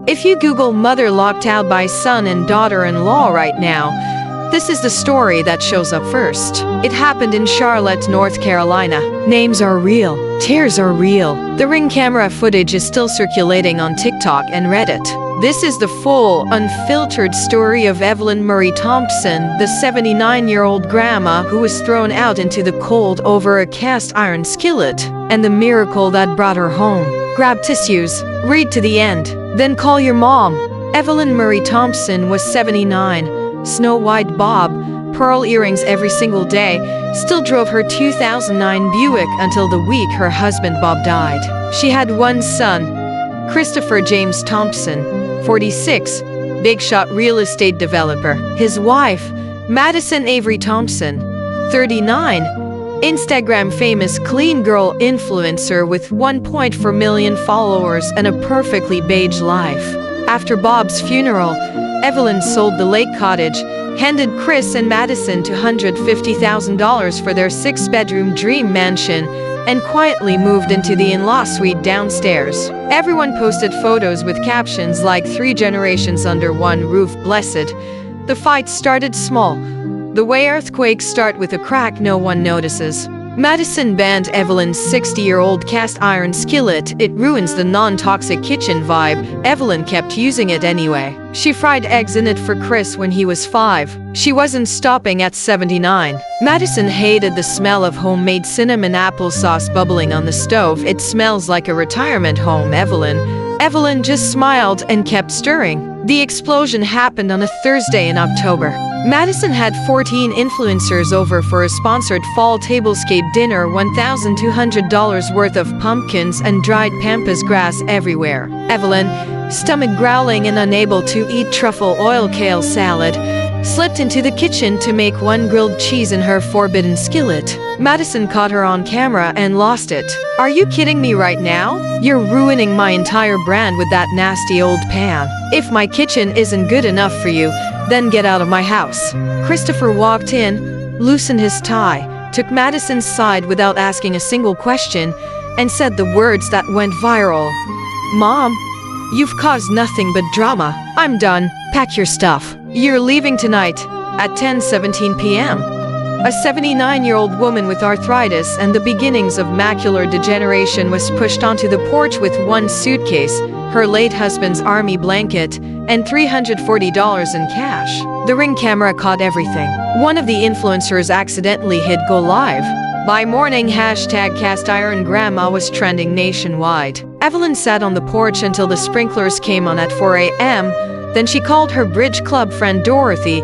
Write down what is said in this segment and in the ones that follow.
If you Google mother locked out by son and daughter-in-law right now, this is the story that shows up first. It happened in Charlotte, North Carolina. Names are real. Tears are real. The Ring camera footage is still circulating on TikTok and Reddit. This is the full, unfiltered story of Evelyn Marie Thompson, the 79-year-old grandma who was thrown out into the cold over a cast iron skillet, and the miracle that brought her home. Grab tissues, read to the end, then call your mom. Evelyn Marie Thompson was 79. Snow White bob, pearl earrings every single day, still drove her 2009 Buick until the week her husband Bob died. She had one son, Christopher James Thompson, 46, big shot real estate developer. His wife, Madison Avery Thompson, 39, Instagram famous clean girl influencer with 1.4 million followers and a perfectly beige life. After Bob's funeral, Evelyn sold the lake cottage, handed Chris and Madison $250,000 for their 6-bedroom dream mansion, and quietly moved into the in-law suite downstairs. Everyone posted photos with captions like 3 generations under one roof blessed. The fight started small. The way earthquakes start with a crack no one notices. Madison banned Evelyn's 60-year-old cast iron skillet. It ruins the non-toxic kitchen vibe. Evelyn kept using it anyway. She fried eggs in it for Chris when he was 5. She wasn't stopping at 79. Madison hated the smell of homemade cinnamon applesauce bubbling on the stove. It smells like a retirement home, Evelyn just smiled and kept stirring. The explosion happened on a Thursday in October. Madison had 14 influencers over for a sponsored fall tablescape dinner, $1,200 worth of pumpkins and dried pampas grass everywhere. Evelyn, stomach growling and unable to eat truffle oil kale salad, slipped into the kitchen to make one grilled cheese in her forbidden skillet. Madison caught her on camera and lost it. "Are you kidding me right now? You're ruining my entire brand with that nasty old pan. If my kitchen isn't good enough for you, then get out of my house." Christopher walked in, loosened his tie, took Madison's side without asking a single question, and said the words that went viral. "Mom, you've caused nothing but drama. I'm done. Pack your stuff. You're leaving tonight at 10:17 p.m. A 79-year-old woman with arthritis and the beginnings of macular degeneration was pushed onto the porch with one suitcase, her late husband's army blanket, and $340 in cash. The Ring camera caught everything. One of the influencers accidentally hit go live. By morning, #CastIronGrandma was trending nationwide. Evelyn sat on the porch until the sprinklers came on at 4 a.m., then she called her bridge club friend Dorothy,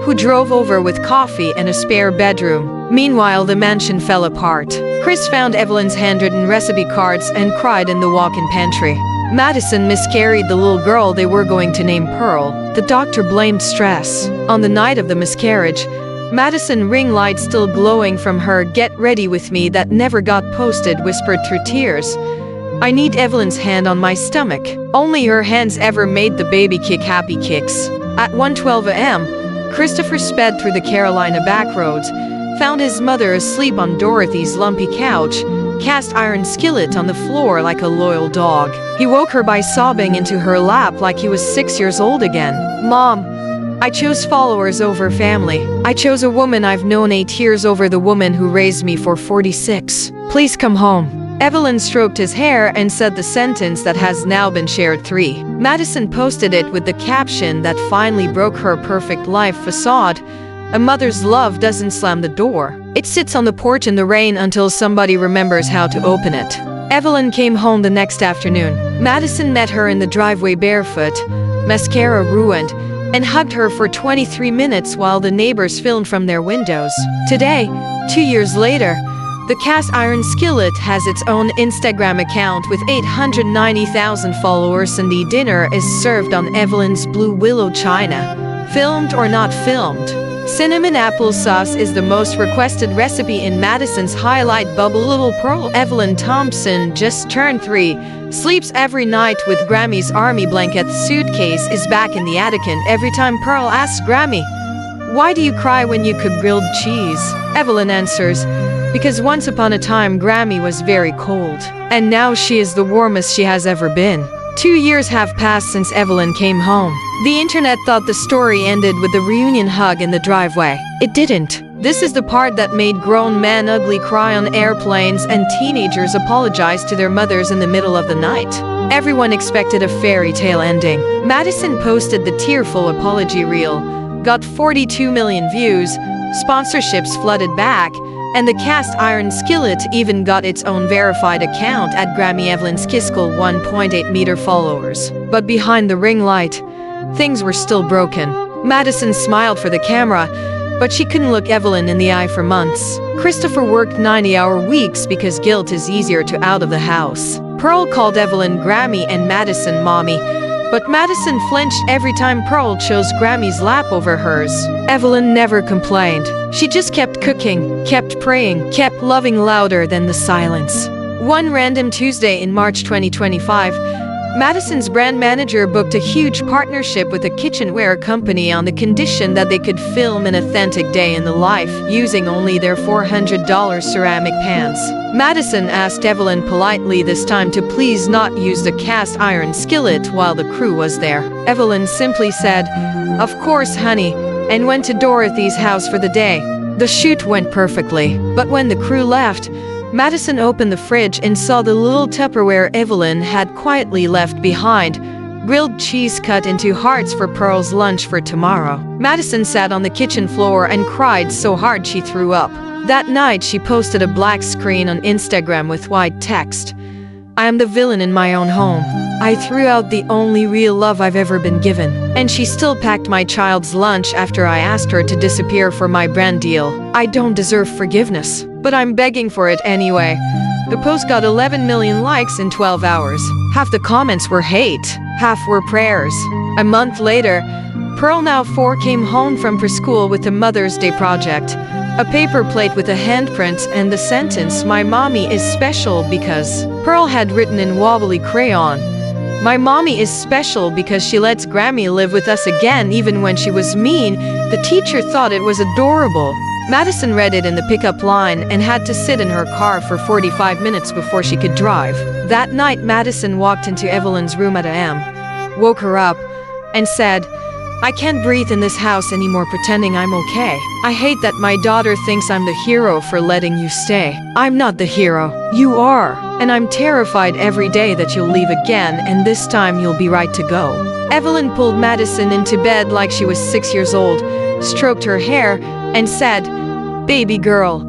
who drove over with coffee and a spare bedroom. Meanwhile, the mansion fell apart. Chris found Evelyn's handwritten recipe cards and cried in the walk-in pantry. Madison miscarried the little girl they were going to name Pearl. The doctor blamed stress. On the night of the miscarriage, Madison, ring light still glowing from her "Get ready with me" that never got posted, whispered through tears, "I need Evelyn's hand on my stomach." Only her hands ever made the baby kick happy kicks. At 1:12 a.m., Christopher sped through the Carolina backroads, found his mother asleep on Dorothy's lumpy couch, cast iron skillet on the floor like a loyal dog. He woke her by sobbing into her lap like he was 6 years old again. "Mom, I chose followers over family. I chose a woman I've known 8 years over the woman who raised me for 46. Please come home." Evelyn stroked his hair and said the sentence that has now been shared 3. Madison posted it with the caption that finally broke her perfect life facade: "A mother's love doesn't slam the door. It sits on the porch in the rain until somebody remembers how to open it." Evelyn came home the next afternoon. Madison met her in the driveway barefoot, mascara ruined, and hugged her for 23 minutes while the neighbors filmed from their windows. Today, 2 years later, the cast iron skillet has its own Instagram account with 890,000 followers, and the dinner is served on Evelyn's blue willow china. Filmed or not filmed, cinnamon applesauce is the most requested recipe in Madison's highlight bubble. Little Pearl Evelyn Thompson just turned 3, sleeps every night with Grammy's army blanket. Suitcase is back in the attic, and every time Pearl asks Grammy, "Why do you cry when you cook grilled cheese?" Evelyn answers, "Because once upon a time Grammy was very cold, and now she is the warmest she has ever been." 2 years have passed since Evelyn came home. The internet thought the story ended with the reunion hug in the driveway. It didn't. This is the part that made grown men ugly cry on airplanes and teenagers apologize to their mothers in the middle of the night. Everyone expected a fairy tale ending. Madison posted the tearful apology reel, got 42 million views, sponsorships flooded back, and the cast iron Skillet even got its own verified account at Grammy. Evelyn's Kiskell 1.8 meter followers. But behind the ring light, things were still broken. Madison smiled for the camera, but she couldn't look Evelyn in the eye for months. Christopher worked 90-hour weeks because guilt is easier to out of the house. Pearl called Evelyn Grammy and Madison Mommy, but Madison flinched every time Pearl chose Grammy's lap over hers. Evelyn never complained. She just kept cooking, kept praying, kept loving louder than the silence. One random Tuesday in March 2025, Madison's brand manager booked a huge partnership with a kitchenware company on the condition that they could film an authentic day in the life using only their $400 ceramic pans. Madison asked Evelyn politely this time to please not use the cast iron skillet while the crew was there. Evelyn simply said, "Of course, honey," and went to Dorothy's house for the day. The shoot went perfectly, but when the crew left, Madison opened the fridge and saw the little Tupperware Evelyn had quietly left behind, grilled cheese cut into hearts for Pearl's lunch for tomorrow. Madison sat on the kitchen floor and cried so hard she threw up. That night, she posted a black screen on Instagram with white text. "I am the villain in my own home. I threw out the only real love I've ever been given." And she still packed my child's lunch after I asked her to disappear for my brand deal. I don't deserve forgiveness, but I'm begging for it anyway. The post got 11 million likes in 12 hours. Half the comments were hate, half were prayers. A month later, Pearl, now 4, came home from preschool with a Mother's Day project. A paper plate with a handprint and the sentence, "My mommy is special because..." Pearl had written in wobbly crayon, "My mommy is special because she lets Grammy live with us again even when she was mean." The teacher thought it was adorable. Madison read it in the pickup line and had to sit in her car for 45 minutes before she could drive. That night, Madison walked into Evelyn's room at a.m., woke her up, and said, "I can't breathe in this house anymore pretending I'm okay. I hate that my daughter thinks I'm the hero for letting you stay. I'm not the hero. You are. And I'm terrified every day that you'll leave again, and this time you'll be right to go." Evelyn pulled Madison into bed like she was 6 years old, stroked her hair, and said, "Baby girl,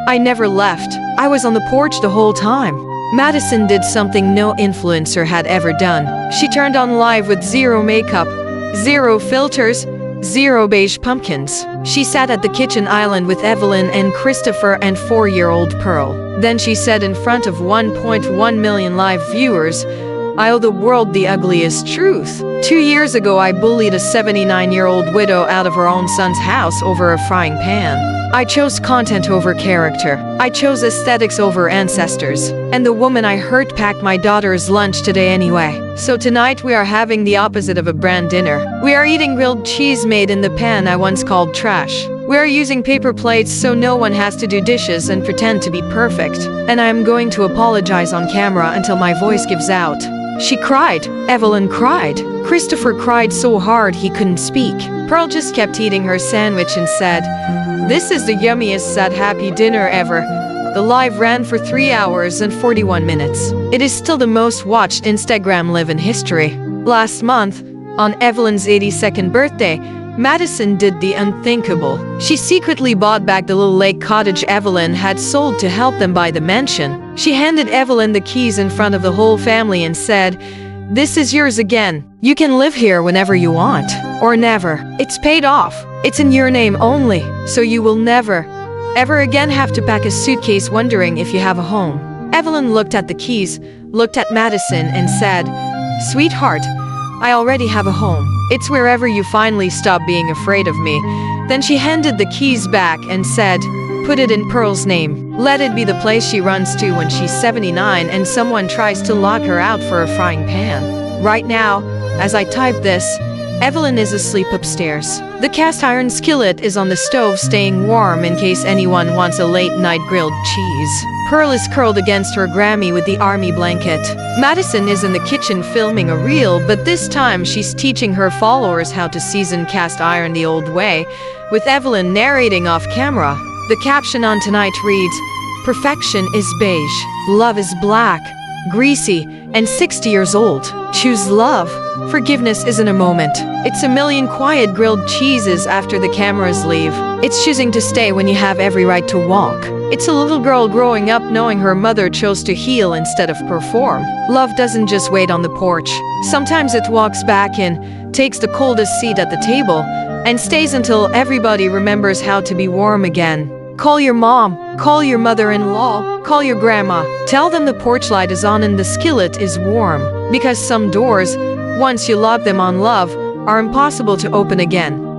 I never left. I was on the porch the whole time." Madison did something no influencer had ever done. She turned on live with zero makeup, zero filters, zero beige pumpkins. She sat at the kitchen island with Evelyn and Christopher and 4-year-old Pearl. Then she said in front of 1.1 million live viewers, "I owe the world the ugliest truth. 2 years ago, I bullied a 79-year-old widow out of her own son's house over a frying pan. I chose content over character. I chose aesthetics over ancestors. And the woman I hurt packed my daughter's lunch today anyway. So tonight we are having the opposite of a brand dinner. We are eating grilled cheese made in the pan I once called trash. We are using paper plates so no one has to do dishes and pretend to be perfect. And I am going to apologize on camera until my voice gives out." She cried. Evelyn cried. Christopher cried so hard he couldn't speak. Pearl just kept eating her sandwich and said, "This is the yummiest sad happy dinner ever." The live ran for 3 hours and 41 minutes. It is still the most watched Instagram live in history. Last month, on Evelyn's 82nd birthday, Madison did the unthinkable. She secretly bought back the little lake cottage Evelyn had sold to help them buy the mansion. She handed Evelyn the keys in front of the whole family and said, "This is yours again. You can live here whenever you want. Or never. It's paid off. It's in your name only. So you will never, ever again have to pack a suitcase wondering if you have a home." Evelyn looked at the keys, looked at Madison and said, "Sweetheart, I already have a home. It's wherever you finally stop being afraid of me." Then she handed the keys back and said, "Put it in Pearl's name. Let it be the place she runs to when she's 79 and someone tries to lock her out for a frying pan." Right now, as I type this, Evelyn is asleep upstairs. The cast iron skillet is on the stove staying warm in case anyone wants a late night grilled cheese. Pearl is curled against her Grammy with the army blanket. Madison is in the kitchen filming a reel, but this time she's teaching her followers how to season cast iron the old way, with Evelyn narrating off camera. The caption on tonight reads, "Perfection is beige, love is black, greasy, and 60 years old. Choose love. Forgiveness isn't a moment. It's a million quiet grilled cheeses after the cameras leave. It's choosing to stay when you have every right to walk. It's a little girl growing up knowing her mother chose to heal instead of perform. Love doesn't just wait on the porch. Sometimes it walks back in, takes the coldest seat at the table, and stays until everybody remembers how to be warm again. Call your mom, call your mother-in-law, call your grandma. Tell them the porch light is on and the skillet is warm. Because some doors, once you lock them on love, are impossible to open again."